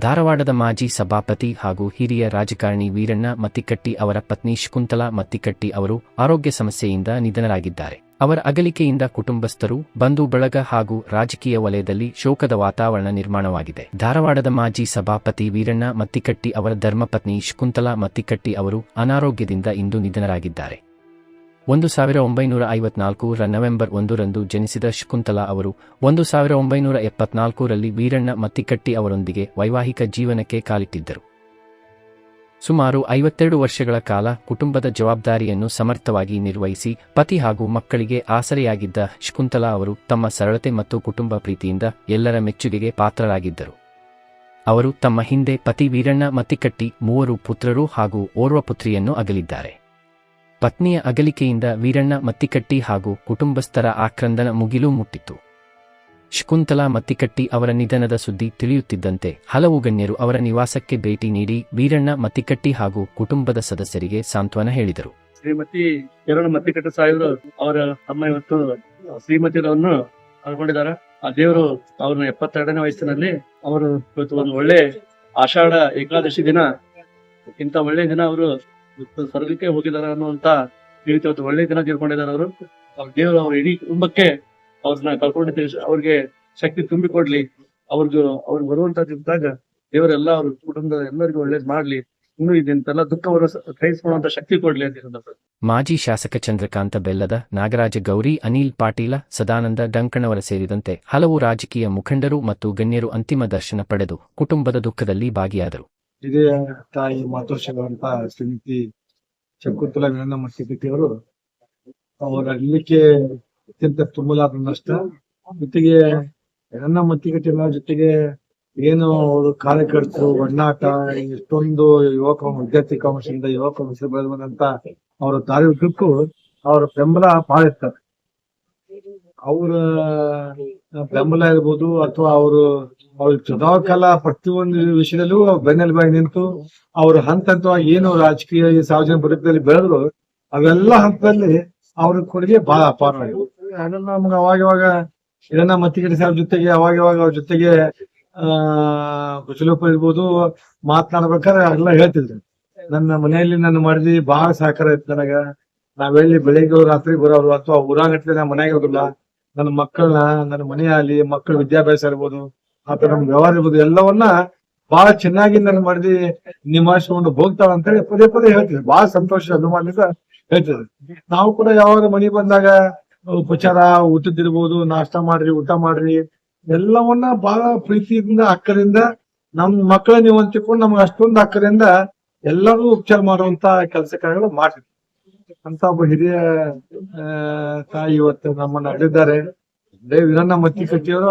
ಧಾರವಾಡದ ಮಾಜಿ ಸಭಾಪತಿ ಹಾಗೂ ಹಿರಿಯ ರಾಜಕಾರಣಿ ವೀರಣ್ಣ ಮತ್ತಿಕಟ್ಟಿ ಅವರ ಪತ್ನಿ ಶಕುಂತಲಾ ಮತ್ತಿಕಟ್ಟಿ ಅವರು ಆರೋಗ್ಯ ಸಮಸ್ಯೆಯಿಂದ ನಿಧನರಾಗಿದ್ದಾರೆ. ಅವರ ಅಗಲಿಕೆಯಿಂದ ಕುಟುಂಬಸ್ಥರು, ಬಂಧು ಬಳಗ ಹಾಗೂ ರಾಜಕೀಯ ವಲಯದಲ್ಲಿ ಶೋಕದ ವಾತಾವರಣ ನಿರ್ಮಾಣವಾಗಿದೆ. ಧಾರವಾಡದ ಮಾಜಿ ಸಭಾಪತಿ ವೀರಣ್ಣ ಮತ್ತಿಕಟ್ಟಿ ಅವರ ಧರ್ಮಪತ್ನಿ ಶಕುಂತಲಾ ಮತ್ತಿಕಟ್ಟಿ ಅವರು ಅನಾರೋಗ್ಯದಿಂದ ಇಂದು ನಿಧನರಾಗಿದ್ದಾರೆ. 1954 ನವೆಂಬರ್ 1ರಂದು ಜನಿಸಿದ ಶಕುಂತಲಾ ಅವರು 1974ರಲ್ಲಿ ವೀರಣ್ಣ ಮತ್ತಿಕಟ್ಟಿ ಅವರೊಂದಿಗೆ ವೈವಾಹಿಕ ಜೀವನಕ್ಕೆ ಕಾಲಿಟ್ಟಿದ್ದರು. ಸುಮಾರು 52 ವರ್ಷಗಳ ಕಾಲ ಕುಟುಂಬದ ಜವಾಬ್ದಾರಿಯನ್ನು ಸಮರ್ಥವಾಗಿ ನಿರ್ವಹಿಸಿ ಪತಿ ಹಾಗೂ ಮಕ್ಕಳಿಗೆ ಆಸರೆಯಾಗಿದ್ದ ಶಕುಂತಲಾ ಅವರು ತಮ್ಮ ಸರಳತೆ ಮತ್ತು ಕುಟುಂಬ ಪ್ರೀತಿಯಿಂದ ಎಲ್ಲರ ಮೆಚ್ಚುಗೆಗೆ ಪಾತ್ರರಾಗಿದ್ದರು. ಅವರು ತಮ್ಮ ಹಿಂದೆ ಪತಿ ವೀರಣ್ಣ ಮತ್ತಿಕಟ್ಟಿ 3 ಪುತ್ರರು ಹಾಗೂ ಓರ್ವ ಪುತ್ರಿಯನ್ನು ಅಗಲಿದ್ದಾರೆ. ಪತ್ನಿಯ ಅಗಲಿಕೆಯಿಂದ ವೀರಣ್ಣ ಮತ್ತಿಕಟ್ಟಿ ಹಾಗೂ ಕುಟುಂಬಸ್ಥರ ಆಕ್ರಂದನ ಮುಗಿಲು ಮುಟ್ಟಿತ್ತು. ಶಕುಂತಲಾ ಮತ್ತಿಕಟ್ಟಿ ಅವರ ನಿಧನದ ಸುದ್ದಿ ತಿಳಿಯುತ್ತಿದ್ದಂತೆ ಹಲವು ಗಣ್ಯರು ಅವರ ನಿವಾಸಕ್ಕೆ ಭೇಟಿ ನೀಡಿ ವೀರಣ್ಣ ಮತ್ತಿಕಟ್ಟಿ ಹಾಗೂ ಕುಟುಂಬದ ಸದಸ್ಯರಿಗೆ ಸಾಂತ್ವನ ಹೇಳಿದರು. ಶ್ರೀಮತಿ ವೀರಣ್ಣ ಮತ್ತಿಕಟ್ಟಿ ಸಾಹೇಬರು ಅವರ ತಮ್ಮ ಇವತ್ತು ಶ್ರೀಮತಿರನ್ನು ಕಳ್ಕೊಂಡಿದ್ದಾರೆ. ಆ ದೇವರು ಅವ್ರನ್ನ 72ನೇ ವಯಸ್ಸಿನಲ್ಲಿ ಅವರು ಇವತ್ತು ಒಂದು ಒಳ್ಳೆ ಆಷಾಢ ಏಕಾದಶಿ ದಿನ, ಇಂಥ ಒಳ್ಳೆ ದಿನ ಅವರು ಸ್ವರ್ಗಕ್ಕೆ ಹೋಗಿದ್ದಾರೆ ಅನ್ನುವಂತ ರೀತಿ ಇವತ್ತು ಒಳ್ಳೆ ದಿನ ತೀರ್ಕೊಂಡಿದ್ದಾರೆ. ಅವರು ದೇವರು ಅವ್ರ ಇಡೀ ಕುಟುಂಬಕ್ಕೆ ಅವ್ರನ್ನ ಕಳ್ಕೊಂಡಿದ್ದ ಅವ್ರಿಗೆ ಶಕ್ತಿ ತುಂಬಿಕೊಡ್ಲಿ. ಅವ್ರಿಗೆ ಬರುವಂತ ದಿನದಾಗ ದೇವರೆಲ್ಲ ಅವ್ರ ಕುಟುಂಬದ ಎಲ್ಲರಿಗೂ ಒಳ್ಳೇದ್ ಮಾಡ್ಲಿ. ಇನ್ನು ಇದೆಲ್ಲ ದುಃಖವನ್ನು ಸಹಿಸಿಕೊಳ್ಳುವಂತ ಶಕ್ತಿ ಕೊಡ್ಲಿ ಅಂತ. ಮಾಜಿ ಶಾಸಕ ಚಂದ್ರಕಾಂತ ಬೆಲ್ಲದ, ನಾಗರಾಜ ಗೌರಿ, ಅನಿಲ್ ಪಾಟೀಲ, ಸದಾನಂದ ಡಂಕಣವರ ಸೇರಿದಂತೆ ಹಲವು ರಾಜಕೀಯ ಮುಖಂಡರು ಮತ್ತು ಗಣ್ಯರು ಅಂತಿಮ ದರ್ಶನ ಪಡೆದು ಕುಟುಂಬದ ದುಃಖದಲ್ಲಿ ಭಾಗಿಯಾದರು. ಇದೇ ತಾಯಿ ಮಾತೋಶ್ರೀಗಳಂತ ಶ್ರೀಮತಿ ಶಕುಂತಲಾ ವೀರಣ್ಣ ಮತ್ತಿಕಟ್ಟಿ ಅವರು ಅವರ ಅಗಲಿಕೆ ಅತ್ಯಂತ ತುಂಬಲಾದ ನಷ್ಟ. ಜೊತೆಗೆ ವೀರಣ್ಣ ಮತ್ತಿಕಟ್ಟಿ ಜೊತೆಗೆ ಏನು ಅವರು ಕಾರ್ಯಕರ್ತರು ಒಡನಾಟ, ಎಷ್ಟೊಂದು ವಿದ್ಯಾರ್ಥಿ ಕಾಂಗ್ರೆಸ್ನಿಂದ ಯುವ ಕಾಂಗ್ರೆಸ್ ಬೆಳೆದು ಬಂದಂತ ಅವರ ದಾರಿ ಉದ್ದಕ್ಕೂ ಅವರ ಬೆಂಬಲ ಬಾಳಿರ್ತಾರೆ. ಅವರ ಬೆಂಬಲ ಇರ್ಬೋದು ಅಥವಾ ಅವ್ರ ಸದಾಕಾಲ ಪ್ರತಿಯೊಂದು ವಿಷಯದಲ್ಲೂ ಬೆನ್ನೆಲುಬಾಗಿ ನಿಂತು ಅವ್ರ ಹಂತವಾಗಿ ಏನು ರಾಜಕೀಯ ಸಾರ್ವಜನಿಕ ಬದುಕದಲ್ಲಿ ಬೆಳೆದ್ರು ಅವೆಲ್ಲ ಹಂತದಲ್ಲಿ ಅವ್ರ ಕೊಡುಗೆ ಬಹಳ ಅಪಾರವಾಗಿದೆ. ಅದನ್ನ ನಮ್ಗೆ ಅವಾಗಿವಾಗ ವೀರಣ್ಣ ಮತ್ತಿಕಟ್ಟಿ ಸಾಹೇಬ್ ಜೊತೆಗೆ ಅವಾಗಿವಾಗ ಅವ್ರ ಜೊತೆಗೆ ಕುಶಲೋಪ ಇರ್ಬೋದು ಮಾತನಾಡ್ಬೇಕಾದ್ರೆ ಎಲ್ಲ ಹೇಳ್ತಿದ್ರು. ನನ್ನ ಮನೆಯಲ್ಲಿ ನನ್ನ ಮಾಡಿದಿ ಬಹಳ ಸಹಕಾರ ಇತ್ತು ನನಗ. ನಾವೆಲ್ಲಿ ಬೆಳಿಗ್ಗೆ ರಾತ್ರಿ ಬರೋರು ಅಥವಾ ಊರಾಗಟ್ಲೆ ನಾ ಮನೆಗೆ ಹೋಗಲ್ಲ. ನನ್ನ ಮಕ್ಕಳನ್ನ, ನನ್ನ ಮನೆಯಲ್ಲಿ ಮಕ್ಕಳ ವಿದ್ಯಾಭ್ಯಾಸ ಇರ್ಬೋದು ಅಥವಾ ನಮ್ ವ್ಯವಹಾರ ಇರ್ಬೋದು ಎಲ್ಲವನ್ನ ಬಹಳ ಚೆನ್ನಾಗಿ ನನ್ನ ಮಾಡಿದಿ ನಿಮಾಯಿಸ್ಕೊಂಡು ಹೋಗ್ತಾವ ಅಂತೇಳಿ ಪದೇ ಪದೇ ಹೇಳ್ತಿದ್ರು. ಬಹಳ ಸಂತೋಷ ಅಭಿಮಾನದಿಂದ ಹೇಳ್ತಿದ್ರು. ನಾವು ಕೂಡ ಯಾವಾಗ ಮನೆ ಬಂದಾಗ ಉಪಚಾರ, ಊಟದಿರ್ಬೋದು, ನಾಷ್ಟ ಮಾಡ್ರಿ, ಊಟ ಮಾಡ್ರಿ ಎಲ್ಲವನ್ನ ಬಹಳ ಪ್ರೀತಿಯಿಂದ ಅಕ್ಕರಿಂದ ನಮ್ ಮಕ್ಕಳ ನೀವು ಅಂತಿಕೊಂಡು ನಮ್ಗೆ ಅಷ್ಟೊಂದು ಅಕ್ಕರಿಂದ ಎಲ್ಲರೂ ಉಪಚಾರ ಮಾಡುವಂತ ಕೆಲಸ ಕಾರ್ಯಗಳು ಮಾಡ್ತಿದ್ರು. ಅಂತ ಒಬ್ಬ ಹಿರಿಯ ತಾಯಿ ಇವತ್ತು ನಮ್ಮನ್ನ ಅಲ್ಲಿದ್ದಾರೆ. ವೀರಣ್ಣ ಮತ್ತಿಕಟ್ಟಿಯವರು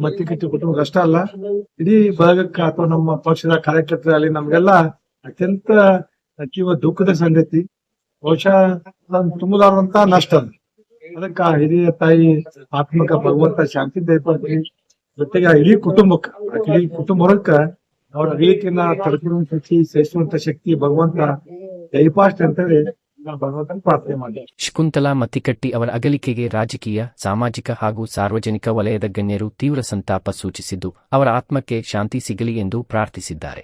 ಮತ್ತಿಕಟ್ಟಿ ಕುಟುಂಬಕ್ಕೆ ಅಷ್ಟ ಅಲ್ಲ, ಇಡೀ ಬಳಗಕ್ಕೆ ಅಥವಾ ನಮ್ಮ ಪಕ್ಷದ ಕಾರ್ಯಕರ್ತರಲ್ಲಿ ನಮ್ಗೆಲ್ಲ ಅತ್ಯಂತ ಅತೀವ ದುಃಖದ ಸಂಗತಿ. ಬಹುಶಃ ತುಂಬಲಾರಂತ ನಷ್ಟ. ಅದಕ್ಕ ಹಿರಿಯ ತಾಯಿ ಆತ್ಮಕ ಭಗವಂತ ಶಾಂತಿ ದಯಪಾಲಿ. ಜೊತೆಗೆ ಇಡೀ ಕುಟುಂಬಕ್ಕ ಅವ್ರ ಅಗಲಿಕೆಯನ್ನ ತಡೆಕೊಳ್ಳುವಂತ ಶಕ್ತಿ, ಸಹಿಸುವಂತ ಶಕ್ತಿ ಭಗವಂತ ದಯಪಾಷ್ಟ ಅಂತೇಳಿ ಭಗವಂತನ ಪ್ರಾರ್ಥನೆ ಮಾಡಿ. ಶಕುಂತಲಾ ಮತ್ತಿಕಟ್ಟಿ ಅವರ ಅಗಲಿಕೆಗೆ ರಾಜಕೀಯ, ಸಾಮಾಜಿಕ ಹಾಗೂ ಸಾರ್ವಜನಿಕ ವಲಯದ ಗಣ್ಯರು ತೀವ್ರ ಸಂತಾಪ ಸೂಚಿಸಿದ್ದು ಅವರ ಆತ್ಮಕ್ಕೆ ಶಾಂತಿ ಸಿಗಲಿ ಎಂದು ಪ್ರಾರ್ಥಿಸಿದ್ದಾರೆ.